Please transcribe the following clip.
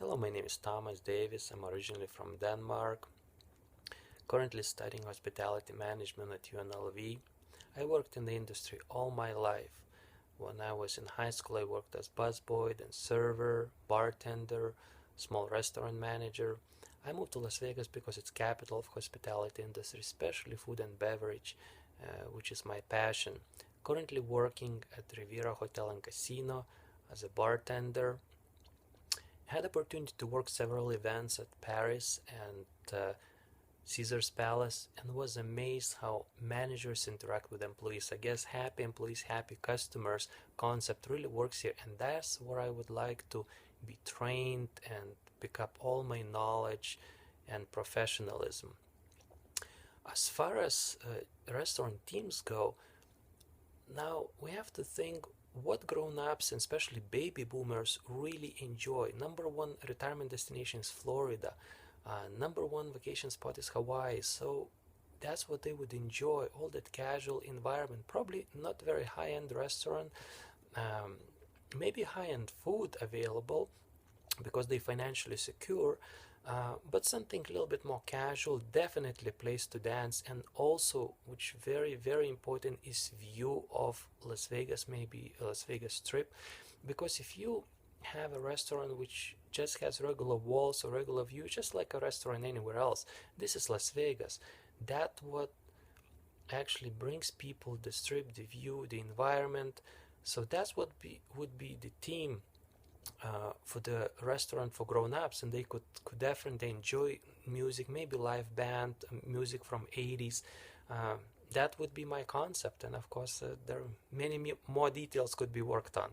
Hello, my name is Thomas Davis. I'm originally from Denmark, currently studying hospitality management at UNLV. I worked in the industry all my life. When I was in high school, I worked as busboy, then server, bartender, small restaurant manager. I moved to Las Vegas because it's capital of hospitality industry, especially food and beverage, which is my passion. Currently working at Riviera Hotel and Casino as a bartender. Had opportunity to work several events at Paris and Caesar's Palace, and was amazed how managers interact with employees. I guess happy employees, happy customers concept really works here, and that's where I would like to be trained and pick up all my knowledge and professionalism. As far as restaurant teams go, now we have to think what grown-ups and especially baby boomers really enjoy. Number one retirement destination is Florida. Number one vacation spot is Hawaii. So that's what they would enjoy, all that casual environment. Probably not very high-end restaurant, um, maybe high-end food available because they financially secure, but something a little bit more casual, definitely place to dance, and also, which very important, is view of Las Vegas, maybe a Las Vegas Strip, because if you have a restaurant which just has regular walls or regular view, just like a restaurant anywhere else, this is Las Vegas. That what actually brings people the strip, the view, the environment. So that's what would be the theme for the restaurant for grown-ups, and they could definitely enjoy music, maybe live band music from 80s. That would be my concept, and of course there are many more details could be worked on.